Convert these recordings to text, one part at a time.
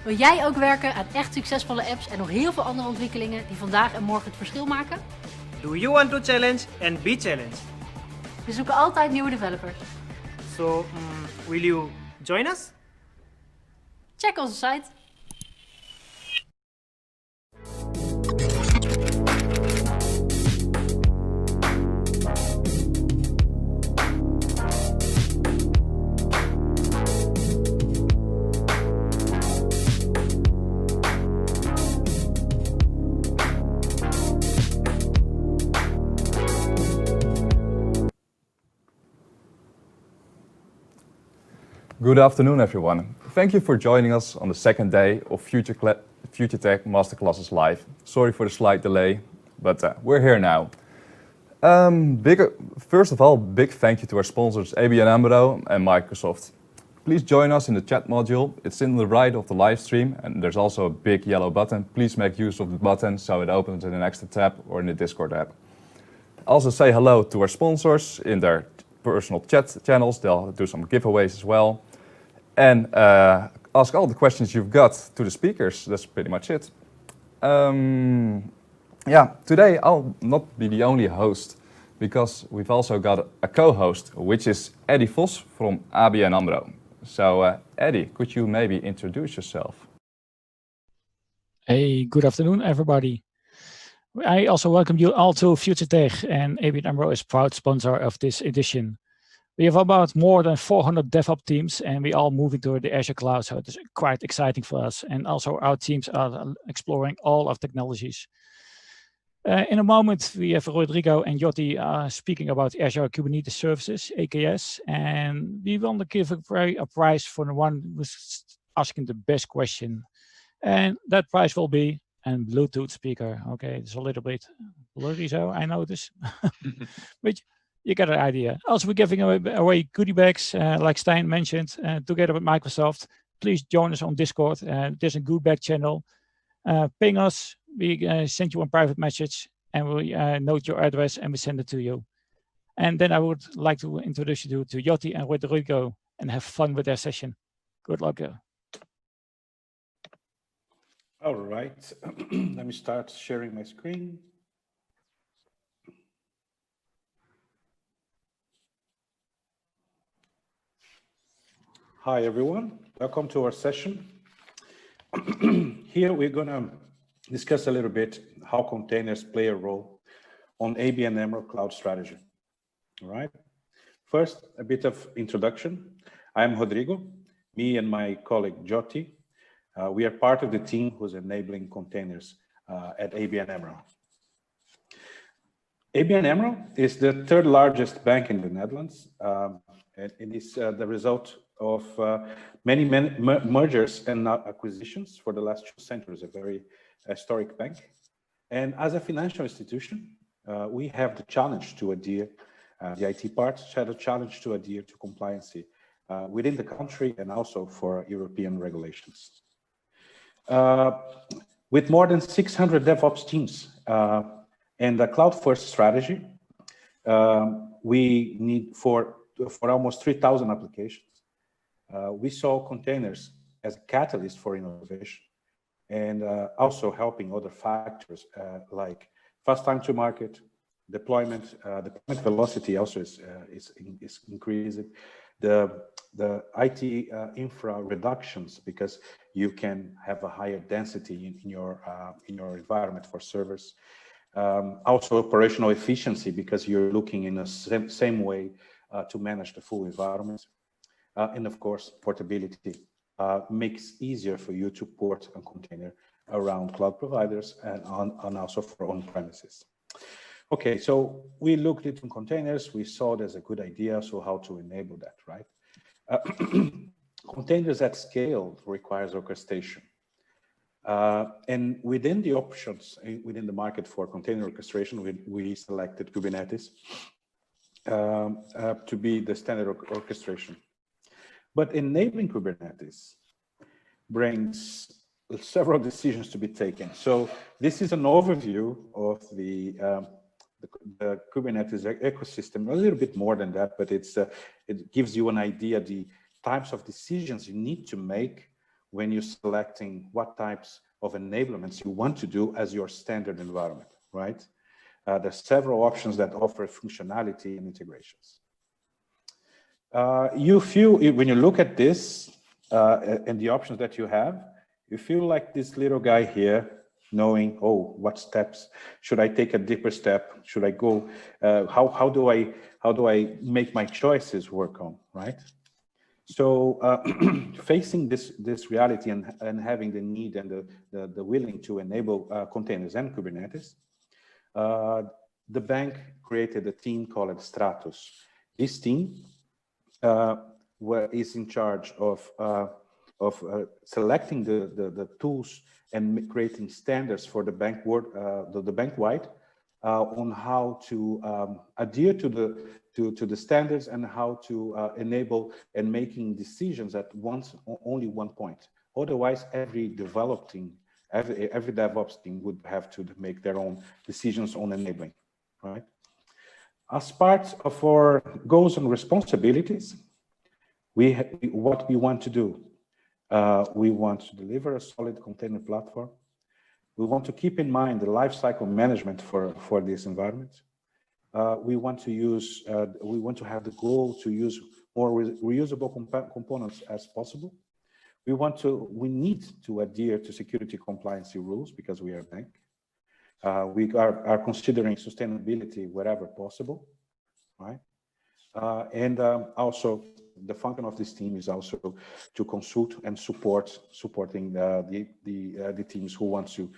Wil jij ook werken aan echt succesvolle apps en nog heel veel andere ontwikkelingen die vandaag en morgen het verschil maken? Do you want to challenge and be challenged? We zoeken altijd nieuwe developers. So, will you join us? Check onze site. Good afternoon, everyone. Thank you for joining us on the second day of Future Tech Masterclasses Live. Sorry for the slight delay, but we're here now. First of all, big thank you to our sponsors ABN AMRO and Microsoft. Please join us in the chat module. It's in the right of the live stream, and there's also a big yellow button. Please make use of the button so it opens in an extra tab or in the Discord app. Also say hello to our sponsors in their personal chat channels. They'll do some giveaways as well. And ask all the questions you've got to the speakers. That's pretty much it. Today I'll not be the only host because we've also got a co-host, which is Eddie Vos from ABN AMRO. So Eddie, could you maybe introduce yourself? Hey, good afternoon, everybody. I also welcome you all to Future Tech, and ABN AMRO is proud sponsor of this edition. We have about more than 400 DevOps teams, and we all moving to the Azure cloud, so it's quite exciting for us. And also our teams are exploring all of technologies. In a moment, we have Rodrigo and Jotti speaking about Azure Kubernetes Services, AKS, and we want to give a prize for the one who's asking the best question. And that prize will be a Bluetooth speaker. Okay, it's a little bit blurry, so I know this, but you get an idea. Also, we're giving away goodie bags, like Stijn mentioned, together with Microsoft. Please join us on Discord. There's a good bag channel. Ping us. We send you a private message, and we note your address, and we send it to you. And then I would like to introduce you to Jotti and Rodrigo, and have fun with their session. Good luck. All right. Let me start sharing my screen. Hi, everyone. Welcome to our session. Here we're going to discuss a little bit how containers play a role on ABN AMRO cloud strategy. All right. First, a bit of introduction. I'm Rodrigo. Me and my colleague Jotti. We are part of the team who's enabling containers at ABN AMRO. ABN AMRO is the third largest bank in the Netherlands. And it is the result of many mergers and acquisitions for the last 2 centuries, a very historic bank. And as a financial institution, we have the challenge to adhere, the IT part, had a challenge to adhere to compliance within the country and also for European regulations. With more than 600 DevOps teams and a cloud-first strategy, we need for almost 3,000 applications. We saw containers as a catalyst for innovation and also helping other factors like fast time to market, deployment velocity also is increasing. The IT infra reductions because you can have a higher density in your environment for servers. Also operational efficiency because you're looking in the same way to manage the full environment. And of course, portability makes easier for you to port a container around cloud providers and also for on-premises. Okay, so we looked into containers. We saw there's a good idea, so how to enable that, right? Containers at scale requires orchestration. And within the options within the market for container orchestration, we selected Kubernetes to be the standard orchestration. But enabling Kubernetes brings several decisions to be taken. So this is an overview of the Kubernetes ecosystem, a little bit more than that, but it gives you an idea the types of decisions you need to make when you're selecting what types of enablements you want to do as your standard environment, right? There's several options that offer functionality and integrations. You feel, when you look at this and the options that you have, you feel like this little guy here, knowing, oh, what steps should I take a deeper step? Should I go? How do I make my choices work on, right? So facing this reality and having the need and the willing to enable containers and Kubernetes, the bank created a team called Stratus. This team is in charge of selecting the tools and creating standards for the bank the bank-wide on how to adhere to the standards and how to enable and making decisions at only one point. Otherwise, every DevOps team would have to make their own decisions on enabling, right? As part of our goals and responsibilities, what we want to do. We want to deliver a solid container platform. We want to keep in mind the lifecycle management for this environment. We want to have the goal to use more reusable components as possible. We need to adhere to security compliance rules because we are a bank. We are considering sustainability wherever possible, right? And also the function of this team is also to consult and supporting the teams who want to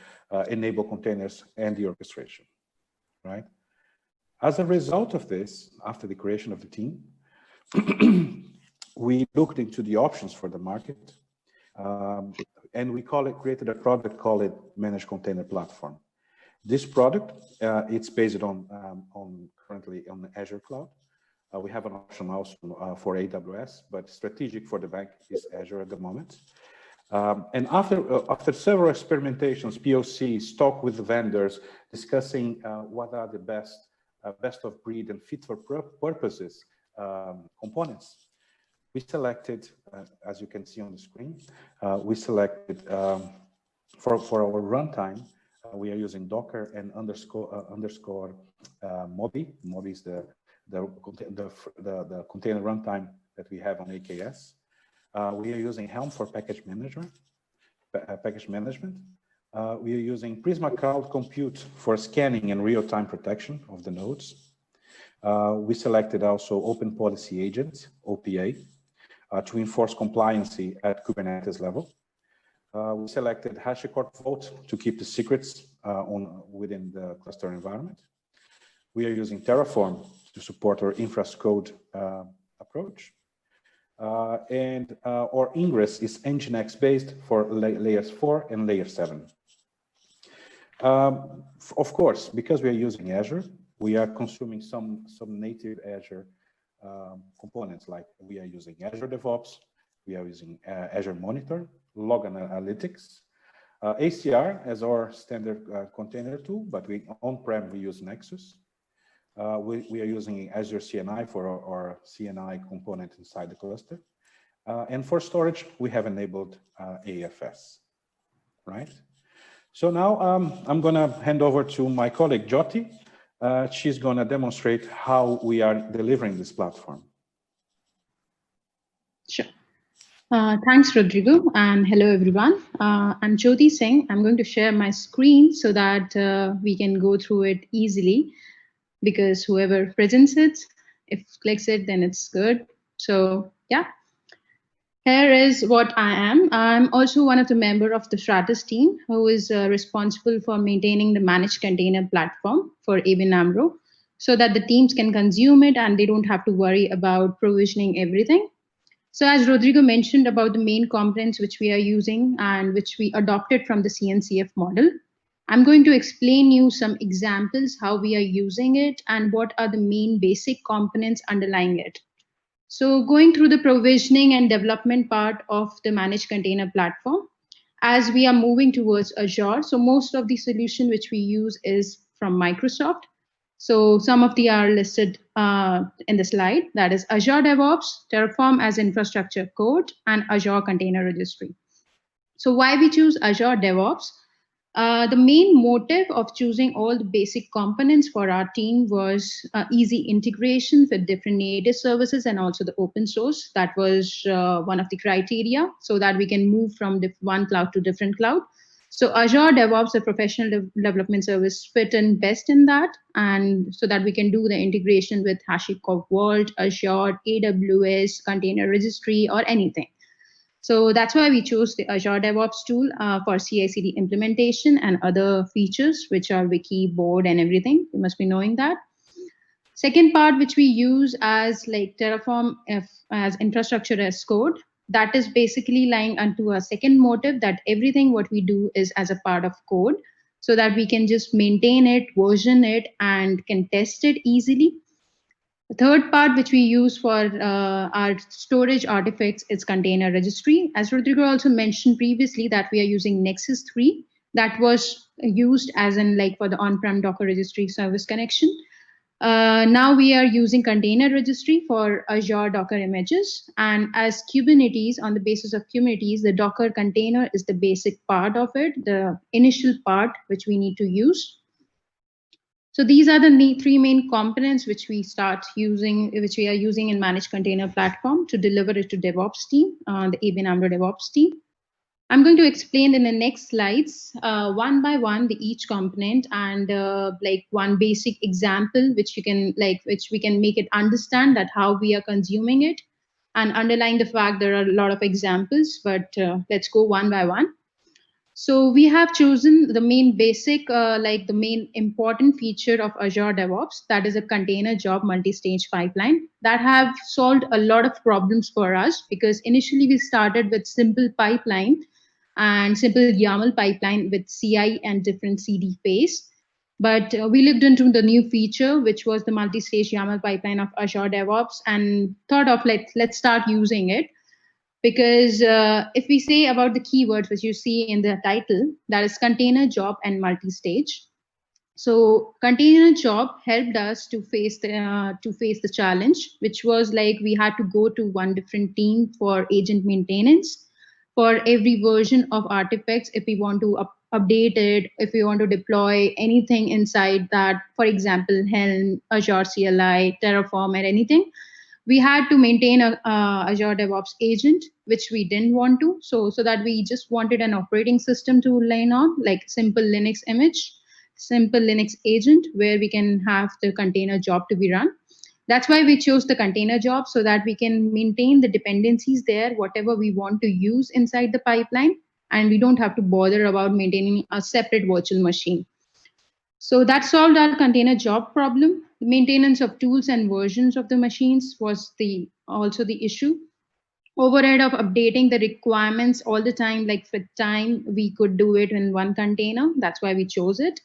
enable containers and the orchestration, right? As a result of this, after the creation of the team, we looked into the options for the market, and we created a product called Managed Container Platform. This product, it's based currently on Azure Cloud. We have an option also for AWS, but strategic for the bank is Azure at the moment. And after several experimentations, POCs, talk with the vendors, discussing what are the best of breed and fit for purposes components, we selected, as you can see on the screen, we selected for our runtime. We are using Docker and underscore Moby. Moby is the container runtime that we have on AKS. We are using Helm for package management. We are using Prisma Cloud Compute for scanning and real-time protection of the nodes. We selected also Open Policy Agent, OPA, to enforce compliancy at Kubernetes level. We selected HashiCorp Vault to keep the secrets within the cluster environment. We are using Terraform to support our infra-as-code approach. And our ingress is Nginx based for layers 4 and layer 7. Of course, because we are using Azure, we are consuming some native Azure components, like we are using Azure DevOps, we are using Azure Monitor, Log Analytics, ACR as our standard container tool, but on-prem we use Nexus. We are using Azure CNI for our CNI component inside the cluster. And for storage, we have enabled AFS, right? So now I'm going to hand over to my colleague, Jyoti. She's going to demonstrate how we are delivering this platform. Sure. Thanks, Rodrigo, and hello, everyone. I'm Jyoti Singh. I'm going to share my screen so that we can go through it easily, because whoever presents it, if clicks it, then it's good. So yeah, here is what I am. I'm also one of the members of the Stratus team, who is responsible for maintaining the managed container platform for ABN AMRO, so that the teams can consume it and they don't have to worry about provisioning everything. So as Rodrigo mentioned about the main components which we are using and which we adopted from the CNCF model, I'm going to explain you some examples how we are using it and what are the main basic components underlying it. So going through the provisioning and development part of the managed container platform, as we are moving towards Azure, so most of the solution which we use is from Microsoft. So some of the are listed in the slide, that is Azure DevOps, Terraform as infrastructure code, and Azure Container Registry. So why we choose Azure DevOps? The main motive of choosing all the basic components for our team was easy integration with different native services and also the open source. That was one of the criteria so that we can move from one cloud to different cloud. So Azure DevOps, a professional development service, fit in best in that, and so that we can do the integration with HashiCorp Vault, Azure, AWS, Container Registry, or anything. So that's why we chose the Azure DevOps tool for CI/CD implementation and other features, which are wiki, board, and everything. You must be knowing that. Second part, which we use as like Terraform as infrastructure as code, that is basically lying onto a second motive that everything what we do is as a part of code, so that we can just maintain it, version it, and can test it easily. The third part, which we use for our storage artifacts, is Container Registry. As Rodrigo also mentioned previously, that we are using Nexus 3. That was used as in like for the on-prem Docker Registry service connection. Now we are using Container Registry for Azure Docker images. And as Kubernetes, on the basis of Kubernetes, the Docker container is the basic part of it, the initial part which we need to use. So these are the three main components which we are using in Managed Container Platform to deliver it to DevOps team, the ABN AMRO DevOps team. I'm going to explain in the next slides, one by one, each component and like one basic example, which we can make it understand that how we are consuming it, and underline the fact there are a lot of examples, but let's go one by one. So we have chosen the main basic, like the main important feature of Azure DevOps, that is a container job multi-stage pipeline that have solved a lot of problems for us, because initially we started with simple pipeline and simple YAML pipeline with CI and different CD phase. But we looked into the new feature, which was the multi-stage YAML pipeline of Azure DevOps, and thought of let's start using it. Because if we say about the keywords which you see in the title, that is container job and multi-stage. So container job helped us to face the challenge, which was like we had to go to one different team for agent maintenance for every version of artifacts. If we want to update it, if we want to deploy anything inside that, for example, Helm, Azure CLI, Terraform, or anything, we had to maintain a Azure DevOps agent, which we didn't want to. So that we just wanted an operating system to lean on, like simple Linux image, simple Linux agent, where we can have the container job to be run. That's why we chose the container job, so that we can maintain the dependencies there, whatever we want to use inside the pipeline, and we don't have to bother about maintaining a separate virtual machine. So that solved our container job problem. The maintenance of tools and versions of the machines was also the issue. Overhead of updating the requirements all the time, like for time, we could do it in one container. That's why we chose it.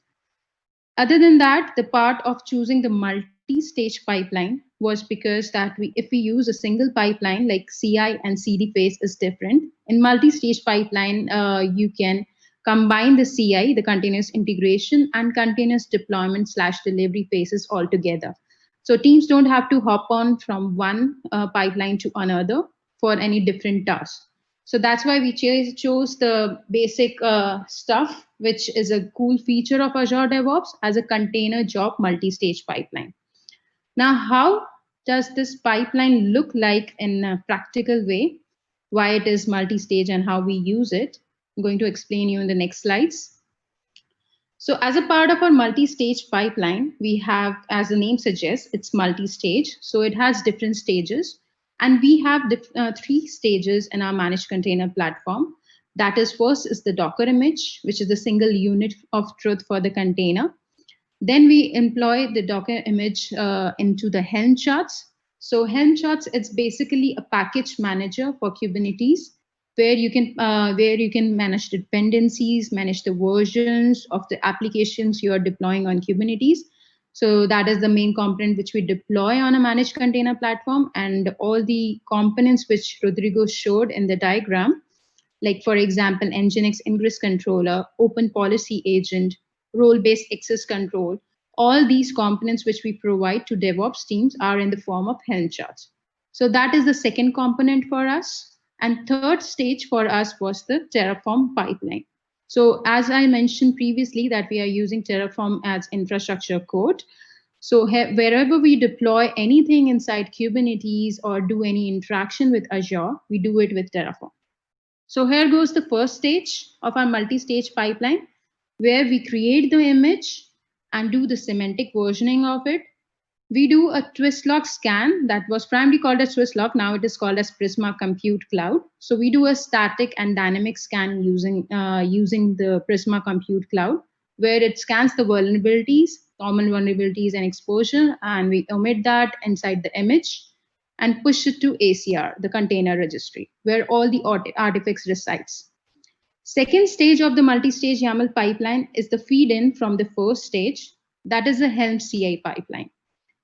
Other than that, the part of choosing the multi-stage pipeline was because that if we use a single pipeline, like CI and CD phase is different. In multi-stage pipeline, you can combine the CI, the continuous integration, and continuous deployment / delivery phases all together. So teams don't have to hop on from one pipeline to another for any different tasks. So that's why we chose the basic stuff, which is a cool feature of Azure DevOps as a container job multi-stage pipeline. Now, how does this pipeline look like in a practical way? Why it is multi-stage and how we use it? I'm going to explain you in the next slides. So as a part of our multi-stage pipeline, we have, as the name suggests, it's multi-stage. So it has different stages. And we have 3 stages in our managed container platform. That is, first is the Docker image, which is the single unit of truth for the container. Then we employ the Docker image into the Helm charts. So Helm charts, it's basically a package manager for Kubernetes, where you can manage dependencies, manage the versions of the applications you are deploying on Kubernetes. So that is the main component which we deploy on a managed container platform, and all the components which Rodrigo showed in the diagram, like for example, Nginx ingress controller, open policy agent, role-based access control, all these components which we provide to DevOps teams are in the form of Helm charts. So that is the second component for us. And third stage for us was the Terraform pipeline. So as I mentioned previously that we are using Terraform as infrastructure code. So wherever we deploy anything inside Kubernetes or do any interaction with Azure, we do it with Terraform. So here goes the first stage of our multi-stage pipeline, where we create the image and do the semantic versioning of it. We do a Twistlock scan that was primarily called as Twistlock. Now it is called as Prisma Compute Cloud. So we do a static and dynamic scan using the Prisma Compute Cloud, where it scans the vulnerabilities, common vulnerabilities and exposure, and we omit that inside the image and push it to ACR, the container registry, where all the artifacts resides. Second stage of the multi-stage YAML pipeline is the feed-in from the first stage. That is the Helm CI pipeline.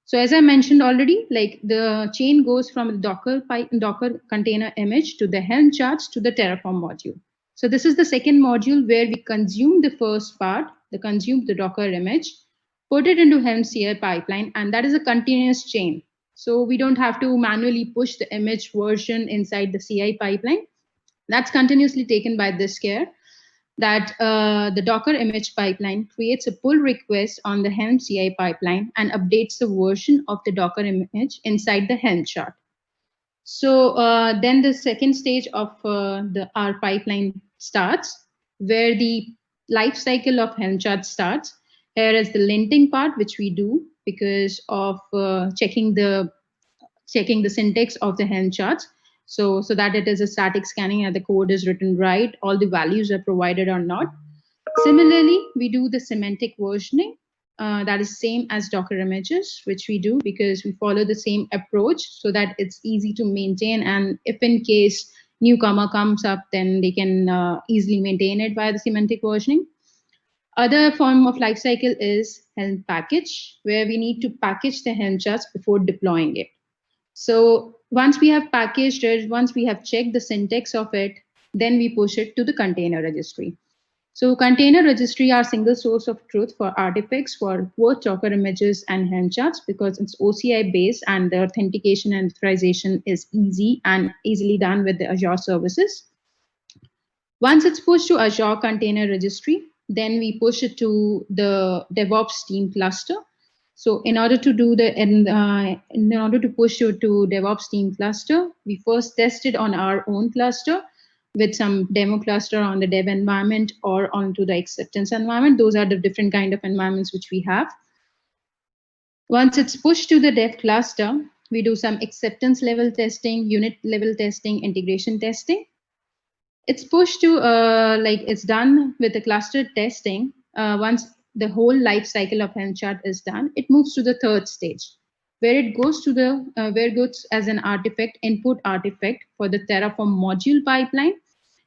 So as I mentioned already, like the chain goes from the Docker container image to the Helm charts to the Terraform module. So this is the second module where we consume the first part, consume the Docker image, put it into Helm CI pipeline, and that is a continuous chain. So we don't have to manually push the image version inside the CI pipeline. That's continuously taken by this care, that the Docker image pipeline creates a pull request on the Helm CI pipeline and updates the version of the Docker image inside the Helm chart. So then the second stage of our pipeline starts, where the life cycle of Helm chart starts. Here is the linting part, which we do because of checking the syntax of the Helm charts. So that it is a static scanning and the code is written right, all the values are provided or not. Similarly, we do the semantic versioning. That is same as Docker images, which we do because we follow the same approach so that it's easy to maintain. And if in case newcomer comes up, then they can easily maintain it via the semantic versioning. Other form of lifecycle is Helm package, where we need to package the Helm charts before deploying it. So once we have packaged it, once we have checked the syntax of it, then we push it to the container registry. So container registry are single source of truth for artifacts for both Docker images and Helm charts because it's OCI based and the authentication and authorization is easy and easily done with the Azure services. Once it's pushed to Azure container registry, then we push it to the DevOps team cluster. So in order to do in order to push it to DevOps team cluster, we first test it on our own cluster with some demo cluster on the dev environment or onto the acceptance environment. Those are the different kind of environments which we have. Once it's pushed to the dev cluster, we do some acceptance level testing, unit level testing, integration testing. It's pushed to it's done with the cluster testing. Once the whole life cycle of Helm chart is done, it moves to the third stage, where it goes to the where it goes as an artifact, input artifact for the Terraform module pipeline.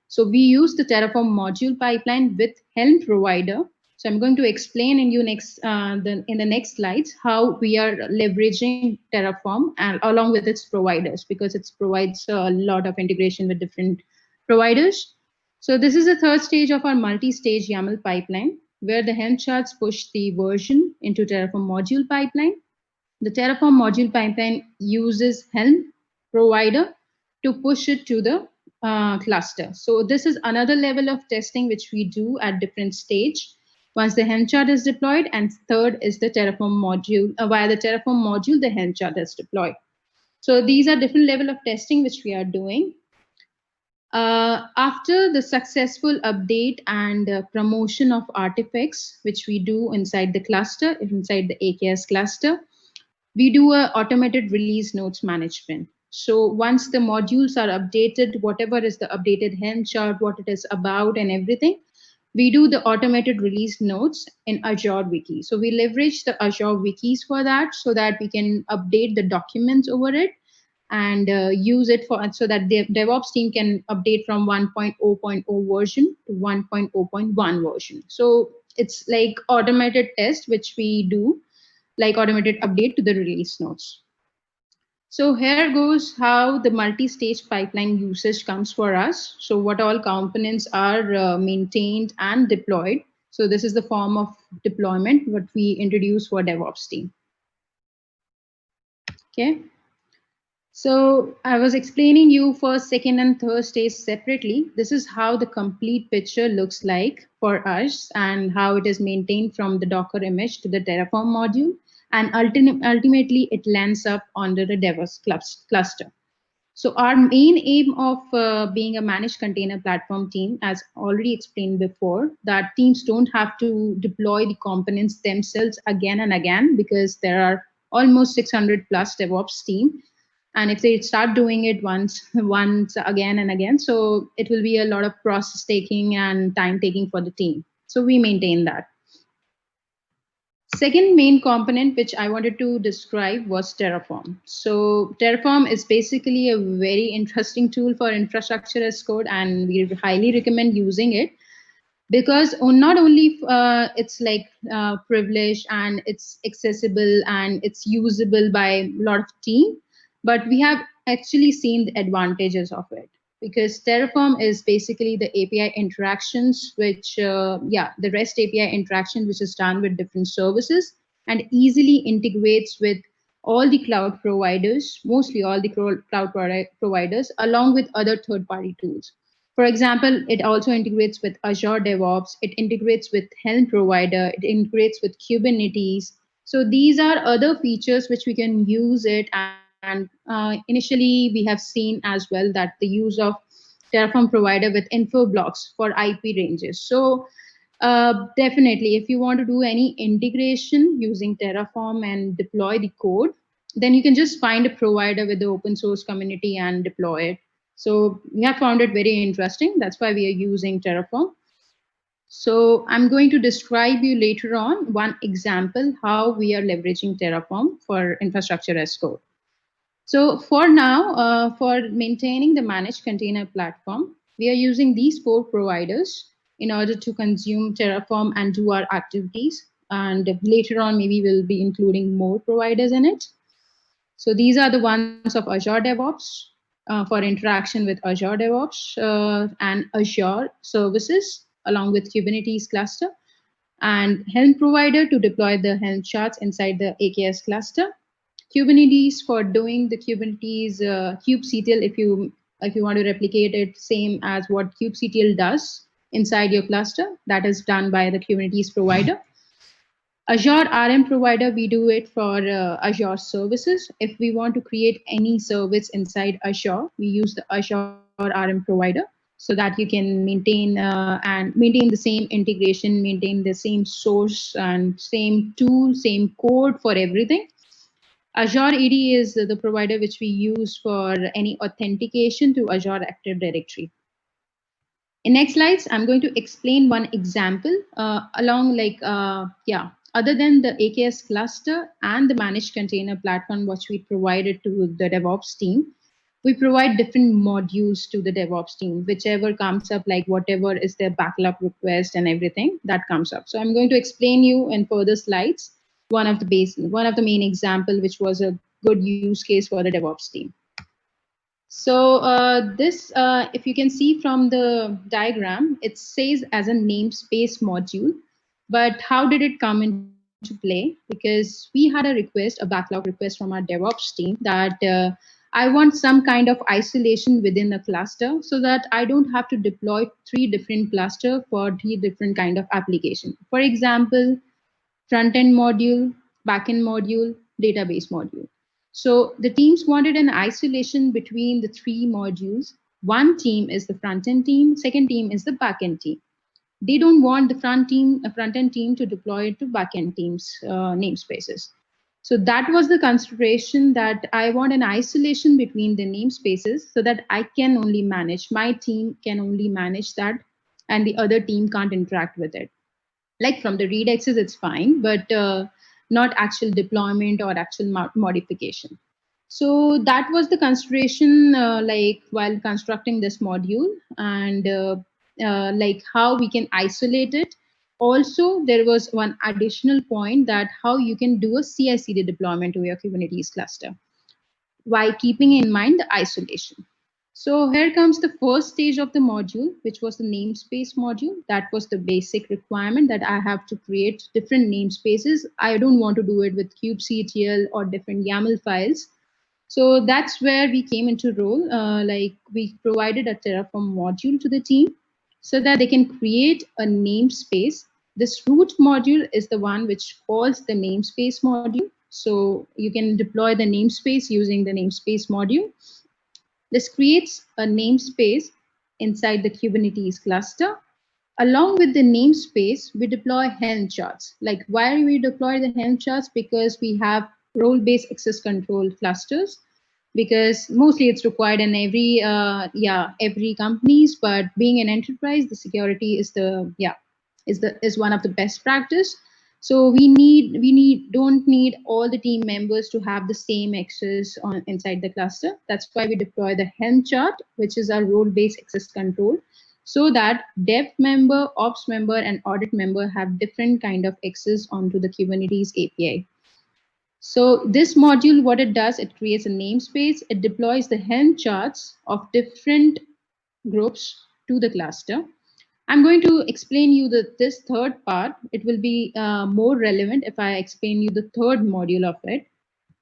So we use the Terraform module pipeline with Helm provider. So I'm going to explain in the next slides how we are leveraging Terraform and along with its providers, because it provides a lot of integration with different providers. So this is the third stage of our multi-stage YAML pipeline, where the Helm charts push the version into Terraform module pipeline. The Terraform module pipeline uses Helm provider to push it to the cluster. So this is another level of testing which we do at different stage. Once the Helm chart is deployed, and third is the Terraform module. Via the Terraform module, the Helm chart is deployed. So these are different level of testing which we are doing. After the successful update and promotion of artifacts, which we do inside the cluster, inside the AKS cluster, we do a automated release notes management. So once the modules are updated, whatever is the updated Helm chart, what it is about and everything, we do the automated release notes in Azure Wiki. So we leverage the Azure Wikis for that so that we can update the documents over it and use it so that the DevOps team can update from 1.0.0 version to 1.0.1 version. So it's like automated test, which we do, like automated update to the release notes. So here goes how the multi-stage pipeline usage comes for us. So what all components are maintained and deployed. So this is the form of deployment what we introduce for DevOps team. Okay. So I was explaining you first, second, and third stage separately. This is how the complete picture looks like for us and how it is maintained from the Docker image to the Terraform module. And ultimately, it lands up under the DevOps cluster. So our main aim of being a managed container platform team, as already explained before, that teams don't have to deploy the components themselves again and again because there are almost 600 plus DevOps team. And if they start doing it once again and again, so it will be a lot of process taking and time taking for the team. So we maintain that. Second main component which I wanted to describe was Terraform. So Terraform is basically a very interesting tool for infrastructure as code, and we highly recommend using it because not only it's like privileged and it's accessible and it's usable by a lot of team, but we have actually seen the advantages of it. Because Terraform is basically the API interactions, which, the REST API interaction, which is done with different services and easily integrates with all the cloud providers, mostly all the cloud providers, along with other third-party tools. For example, it also integrates with Azure DevOps, it integrates with Helm provider, it integrates with Kubernetes. So these are other features which we can use it. And initially, we have seen as well that the use of Terraform provider with info blocks for IP ranges. So definitely, if you want to do any integration using Terraform and deploy the code, then you can just find a provider with the open source community and deploy it. So we have found it very interesting. That's why we are using Terraform. So I'm going to describe you later on one example how we are leveraging Terraform for infrastructure as code. So for now, for maintaining the managed container platform, we are using these 4 providers in order to consume Terraform and do our activities. And later on, maybe we'll be including more providers in it. So these are the ones of Azure DevOps for interaction with Azure DevOps and Azure services, along with Kubernetes cluster, and Helm provider to deploy the Helm charts inside the AKS cluster. Kubernetes for doing the Kubernetes kubectl if you want to replicate it same as what kubectl does inside your cluster. That is done by the Kubernetes provider. Azure RM provider, we do it for Azure services. If we want to create any service inside Azure, we use the Azure RM provider so that you can maintain the same integration, maintain the same source and same tool, same code for everything. Azure AD is the provider which we use for any authentication to Azure Active Directory. In next slides, I'm going to explain one example other than the AKS cluster and the managed container platform, which we provided to the DevOps team, we provide different modules to the DevOps team, whichever comes up, like whatever is their backlog request and everything that comes up. So I'm going to explain you in further slides one of the main example, which was a good use case for the DevOps team. So if you can see from the diagram, it says as a namespace module, but how did it come into play? Because we had a backlog request from our DevOps team that I want some kind of isolation within a cluster so that I don't have to deploy 3 different clusters for 3 different kind of application. For example, front-end module, back-end module, database module. So the teams wanted an isolation between the 3 modules. One team is the front-end team, second team is the back-end team. They don't want the front-end team to deploy it to back-end teams' namespaces. So that was the consideration, that I want an isolation between the namespaces so that I can only manage, my team can only manage that, and the other team can't interact with it. Like from the redexes, it's fine, but not actual deployment or actual modification. So that was the consideration while constructing this module, and like how we can isolate it. Also, there was one additional point, that how you can do a CI/CD deployment to your Kubernetes cluster while keeping in mind the isolation. So here comes the first stage of the module, which was the namespace module. That was the basic requirement, that I have to create different namespaces. I don't want to do it with kubectl or different YAML files. So that's where we came into role. Like we provided a Terraform module to the team so that they can create a namespace. This root module is the one which calls the namespace module. So you can deploy the namespace using the namespace module. This creates a namespace inside the Kubernetes cluster. Along with the namespace, we deploy Helm charts. Like why we deploy the Helm charts? Because we have role-based access control clusters, because mostly it's required in every companies, but being an enterprise, the security is one of the best practice. So we don't need all the team members to have the same access on inside the cluster. That's why we deploy the Helm chart, which is our role-based access control, so that dev member, ops member, and audit member have different kind of access onto the Kubernetes API. So this module, what it does, it creates a namespace, it deploys the Helm charts of different groups to the cluster. I'm going to explain you this third part. It will be more relevant if I explain you the third module of it.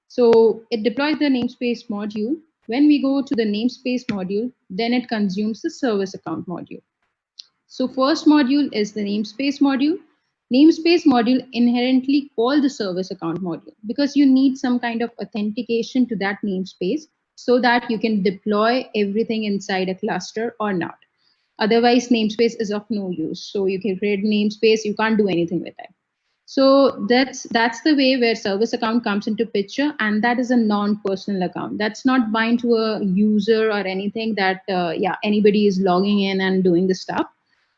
So it deploys the namespace module. When we go to the namespace module, then it consumes the service account module. So first module is the namespace module. Namespace module inherently call the service account module because you need some kind of authentication to that namespace so that you can deploy everything inside a cluster or not. Otherwise, namespace is of no use. So you can create namespace, you can't do anything with it. So that's the way where service account comes into picture, and that is a non-personal account. That's not bind to a user or anything that anybody is logging in and doing the stuff.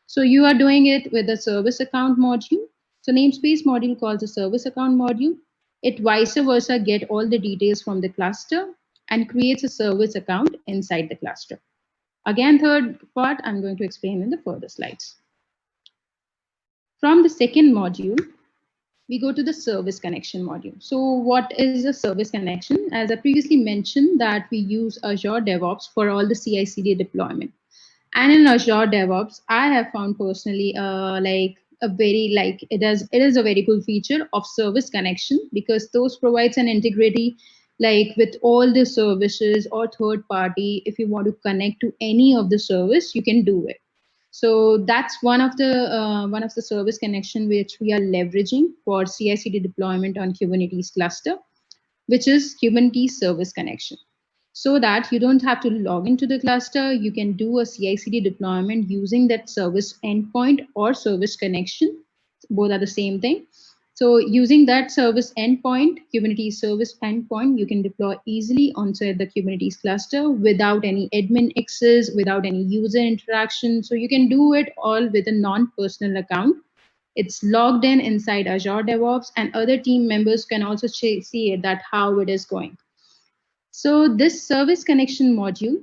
So you are doing it with the service account module. So namespace module calls the service account module. It vice versa get all the details from the cluster and creates a service account inside the cluster. Again, third part, I'm going to explain in the further slides. From the second module, we go to the service connection module. So what is a service connection? As I previously mentioned that we use Azure DevOps for all the CI/CD deployment. And in Azure DevOps, I have found personally it is a very cool feature of service connection, because those provides an integrity like with all the services or third party. If you want to connect to any of the service, you can do it. So that's one of the service connection which we are leveraging for CI/CD deployment on Kubernetes cluster, which is Kubernetes service connection. So that you don't have to log into the cluster, you can do a CI/CD deployment using that service endpoint or service connection. Both are the same thing. So using that service endpoint, Kubernetes service endpoint, you can deploy easily onto the Kubernetes cluster without any admin access, without any user interaction. So you can do it all with a non-personal account. It's logged in inside Azure DevOps, and other team members can also see it, that how it is going. So this service connection module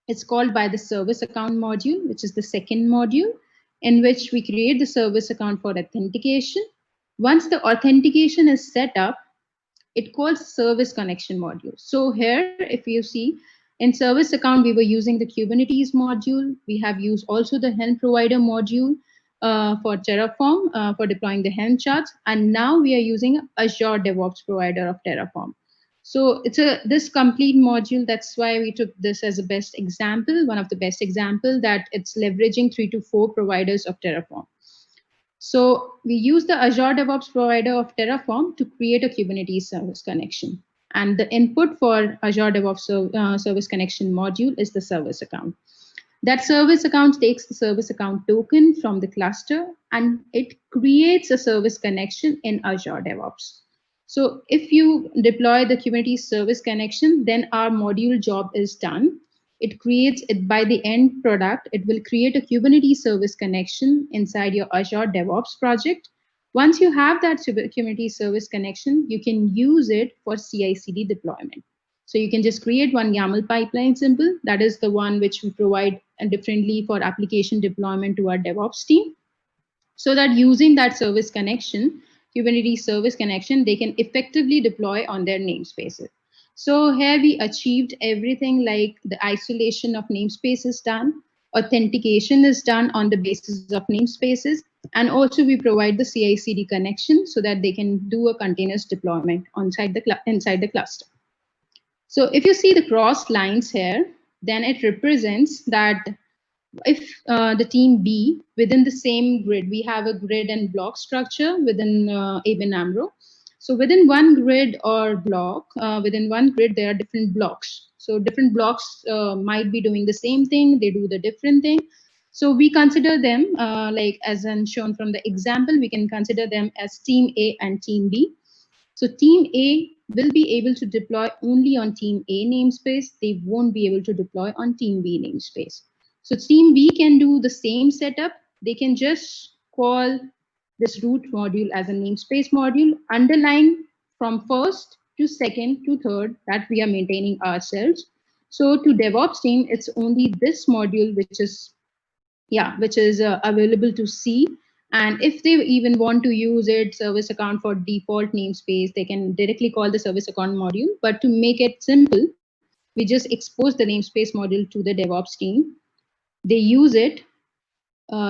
is called by the service account module, which is the second module, in which we create the service account for authentication. Once the authentication is set up, it calls service connection module. So here, if you see, in service account, we were using the Kubernetes module. We have used also the Helm provider module for Terraform for deploying the Helm charts. And now we are using Azure DevOps provider of Terraform. So it's this complete module. That's why we took this as a best example, one of the best example, that it's leveraging 3 to 4 providers of Terraform. So we use the Azure DevOps provider of Terraform to create a Kubernetes service connection. And the input for Azure DevOps service connection module is the service account. That service account takes the service account token from the cluster, and it creates a service connection in Azure DevOps. So if you deploy the Kubernetes service connection, then our module job is done. It creates it by the end product. It will create a Kubernetes service connection inside your Azure DevOps project. Once you have that Kubernetes service connection, you can use it for CI/CD deployment. So you can just create one YAML pipeline simple. That is the one which we provide differently for application deployment to our DevOps team. So that using that service connection, Kubernetes service connection, they can effectively deploy on their namespaces. So here we achieved everything, like the isolation of namespace is done, authentication is done on the basis of namespaces, and also we provide the CI/CD connection so that they can do a continuous deployment inside the cluster. So if you see the crossed lines here, then it represents that if the team B within the same grid, we have a grid and block structure within ABN AMRO. So within one grid or block, within one grid, there are different blocks. So different blocks might be doing the same thing, they do the different thing. So we consider them like as shown from the example, we can consider them as team A and team B. So team A will be able to deploy only on team A namespace. They won't be able to deploy on team B namespace. So team B can do the same setup. They can just call this root module as a namespace module, underlying from first to second to third that we are maintaining ourselves. So to DevOps team, it's only this module which is available to see. And if they even want to use it service account for default namespace, they can directly call the service account module. But to make it simple, we just expose the namespace module to the DevOps team. They use it,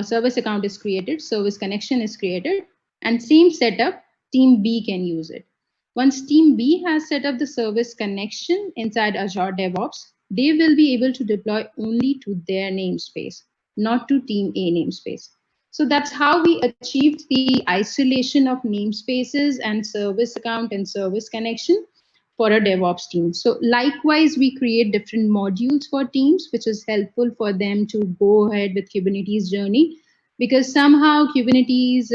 service account is created, service connection is created, and same setup, team B can use it. Once team B has set up the service connection inside Azure DevOps, they will be able to deploy only to their namespace, not to team A namespace. So that's how we achieved the isolation of namespaces and service account and service connection for a DevOps team. So likewise, we create different modules for teams, which is helpful for them to go ahead with Kubernetes journey, because somehow Kubernetes,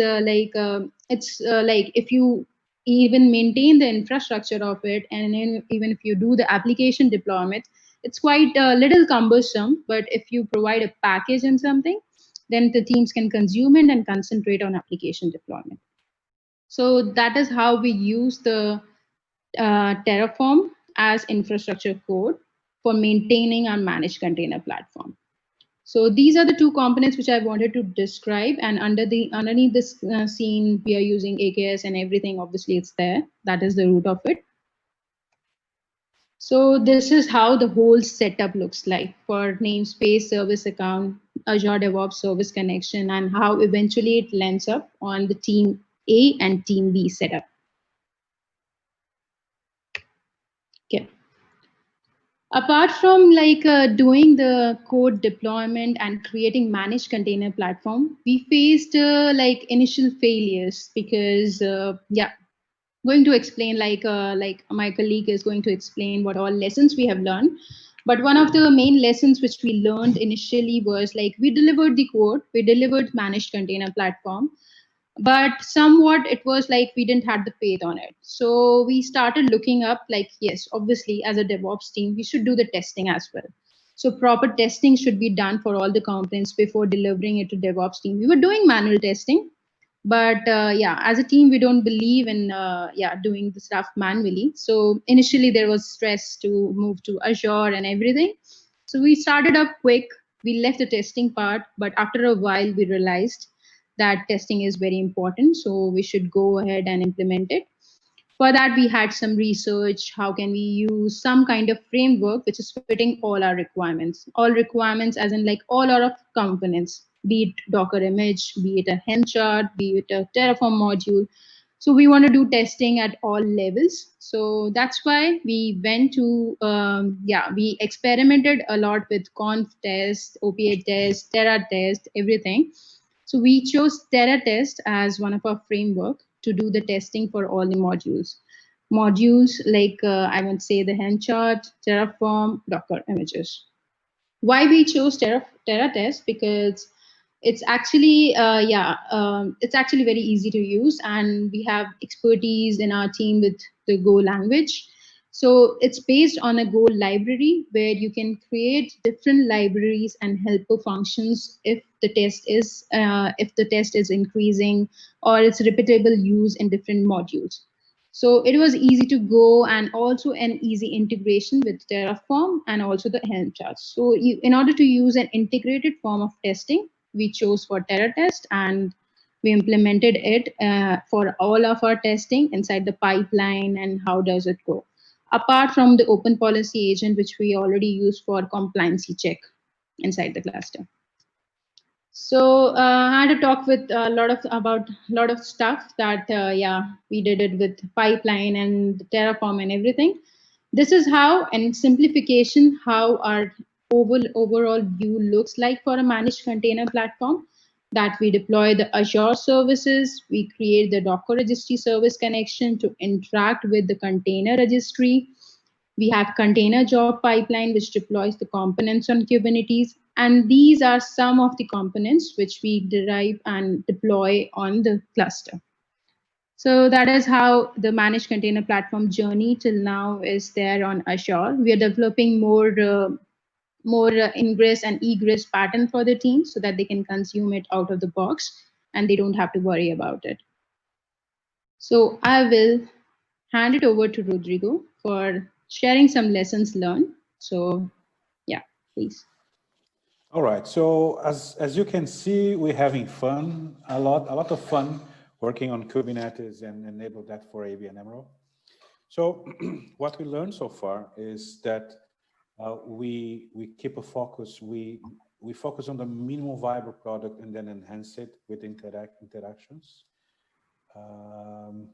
it's like if you even maintain the infrastructure of it, and then even if you do the application deployment, it's quite a little cumbersome. But if you provide a package and something, then the teams can consume it and concentrate on application deployment. So that is how we use the Terraform as infrastructure code for maintaining our managed container platform. So these are the two components which I wanted to describe, and underneath this scene, we are using AKS and everything. Obviously, it's there. That is the root of it. So this is how the whole setup looks like for namespace, service account, Azure DevOps service connection, and how eventually it lands up on the team A and team B setup. Okay. Apart from doing the code deployment and creating managed container platform, we faced initial failures because going to explain like my colleague is going to explain what all lessons we have learned. But one of the main lessons which we learned initially was like we delivered the code, we delivered managed container platform, but somewhat it was like we didn't have the faith on it. So we started looking up like, yes, obviously as a DevOps team, we should do the testing as well. So proper testing should be done for all the components before delivering it to DevOps team. We were doing manual testing, but as a team, we don't believe in doing the stuff manually. So initially there was stress to move to Azure and everything. So we started up quick. We left the testing part, but after a while we realized that testing is very important. So we should go ahead and implement it. For that, we had some research. How can we use some kind of framework which is fitting all our requirements? All requirements as in like all our components, be it Docker image, be it a Helm chart, be it a Terraform module. So we want to do testing at all levels. So that's why we went to, we experimented a lot with conf test, OPA test, Terra test, everything. So we chose Terra test as one of our framework to do the testing for all the modules. Modules like I would say the Helm chart, Terraform, Docker images. Why we chose Terra test? Because it's actually it's actually very easy to use, and we have expertise in our team with the Go language. So it's based on a Go library where you can create different libraries and helper functions if the test is increasing or it's repeatable use in different modules. So it was easy to go, and also an easy integration with Terraform and also the Helm charts. So in order to use an integrated form of testing, we chose for Terra test, and we implemented it for all of our testing inside the pipeline. And how does it go? Apart from the open policy agent, which we already use for compliancy check inside the cluster. So I had to talk with about a lot of stuff that we did it with pipeline and Terraform and everything. This is how, in simplification, how our overall view looks like for a managed container platform, that we deploy the Azure services, we create the Docker registry service connection to interact with the container registry. We have container job pipeline, which deploys the components on Kubernetes. And these are some of the components which we derive and deploy on the cluster. So that is how the managed container platform journey till now is there on Azure. We are developing more ingress and egress pattern for the team so that they can consume it out of the box and they don't have to worry about it. So I will hand it over to Rodrigo for sharing some lessons learned. So yeah, please. All right, so as you can see, we're having fun, a lot of fun working on Kubernetes and enable that for ABN AMRO. So what we learned so far is that we keep a focus, we focus on the minimal viable product and then enhance it with interactions. You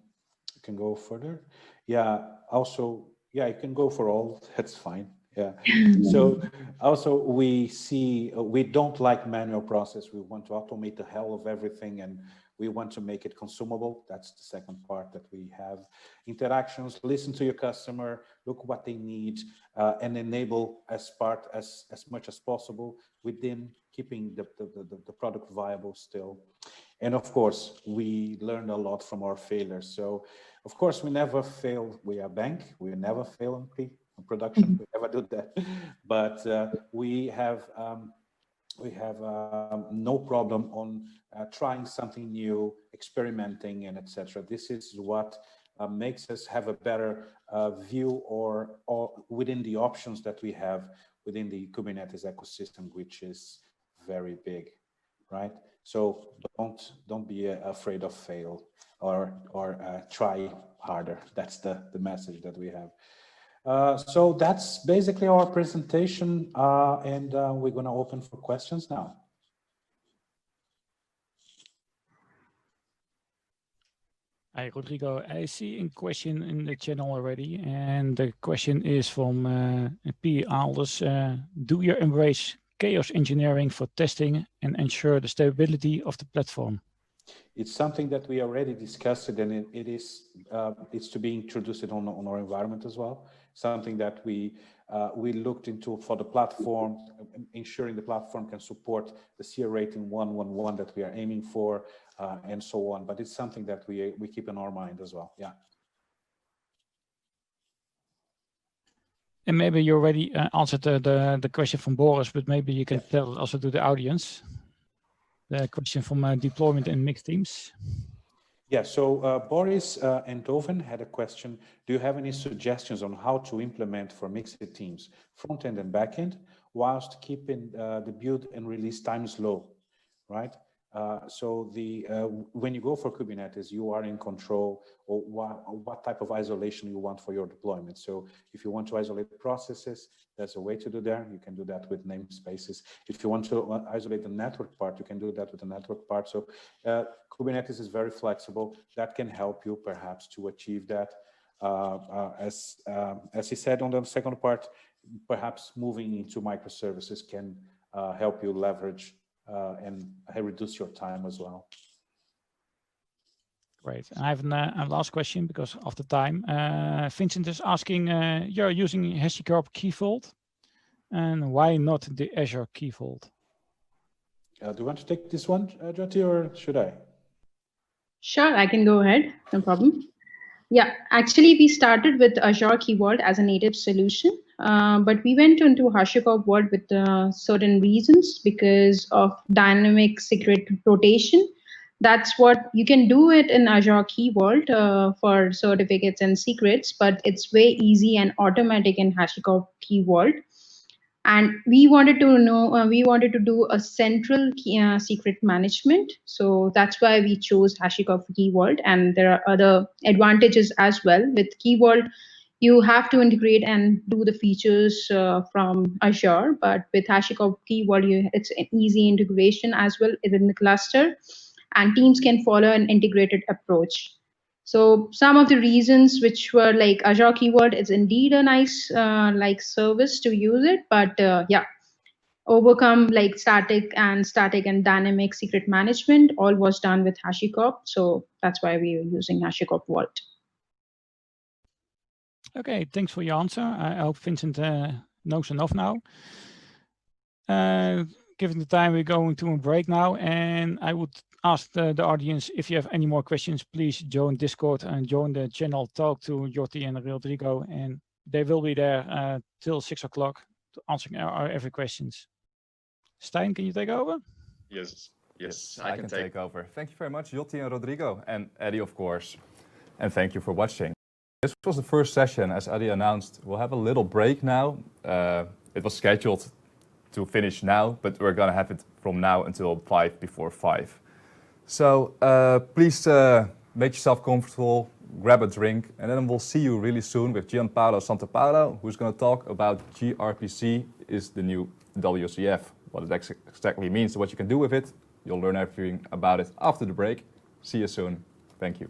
can go further. Yeah, also, yeah, you can go for all, that's fine. Yeah. So also we see, we don't like manual process. We want to automate the hell of everything and we want to make it consumable. That's the second part that we have. Interactions, listen to your customer, look what they need, and enable as much as possible within keeping the product viable still. And of course, we learned a lot from our failures. So of course, we never fail. We are a bank. We never fail on production. We never do that. But we have no problem on trying something new, experimenting, and etc. This is what makes us have a better view or within the options that we have within the Kubernetes ecosystem, which is very big, right? So don't be afraid of fail or try harder. That's the message that we have. So that's basically our presentation, and we're going to open for questions now. Hi, Rodrigo. I see a question in the channel already, and the question is from P. Alders. Do you embrace chaos engineering for testing and ensure the stability of the platform? It's something that we already discussed, and it's to be introduced on our environment as well. Something that we looked into for the platform, ensuring the platform can support the CA rating 111 that we are aiming for, and so on. But it's something that we keep in our mind as well. Yeah. And maybe you already answered the question from Boris, but maybe you can tell also to the audience. The question from deployment and mixed teams. Yeah, so Boris and Doven had a question. Do you have any suggestions on how to implement for mixed teams, front end and back end, whilst keeping the build and release times low, right? So when you go for Kubernetes, you are in control of what type of isolation you want for your deployment. So if you want to isolate processes, there's a way to do that. You can do that with namespaces. If you want to isolate the network part, you can do that with the network part. So Kubernetes is very flexible. That can help you perhaps to achieve that. As he said on the second part, perhaps moving into microservices can help you leverage and reduce your time as well. Great. I have a last question because of the time. Vincent is asking, you're using HashiCorp Key Vault, and why not the Azure Key Vault? Do you want to take this one, Jyoti, or should I? Sure, I can go ahead, no problem. Yeah, actually, we started with Azure Key Vault as a native solution, but we went into HashiCorp Vault with certain reasons because of dynamic secret rotation. That's what you can do it in Azure Key Vault for certificates and secrets, but it's way easy and automatic in HashiCorp Key Vault. And we wanted to do a central secret management. So that's why we chose HashiCorp Key Vault. And there are other advantages as well. With Key Vault, you have to integrate and do the features from Azure. But with HashiCorp Key Vault, it's an easy integration as well within the cluster. And teams can follow an integrated approach. So some of the reasons which were like Azure Keyword is indeed a nice like service to use it, but yeah, overcome like static and dynamic secret management all was done with HashiCorp. So that's why we are using HashiCorp Vault. Okay, thanks for your answer. I hope Vincent knows enough now. Given the time, we're going to a break now, and I would ask the audience, if you have any more questions, please join Discord and join the channel, talk to Jordi and Rodrigo, and they will be there till 6 o'clock to answering our every questions. Stijn, can you take over? Yes, I can take over. Thank you very much, Jotti and Rodrigo, and Eddie, of course. And thank you for watching. This was the first session, as Eddie announced. We'll have a little break now. It was scheduled to finish now, but we're gonna have it from now until 5:45. So please make yourself comfortable, grab a drink, and then we'll see you really soon with Gianpaolo Santapaolo, who's gonna talk about gRPC is the new WCF. What it exactly means, what you can do with it. You'll learn everything about it after the break. See you soon. Thank you.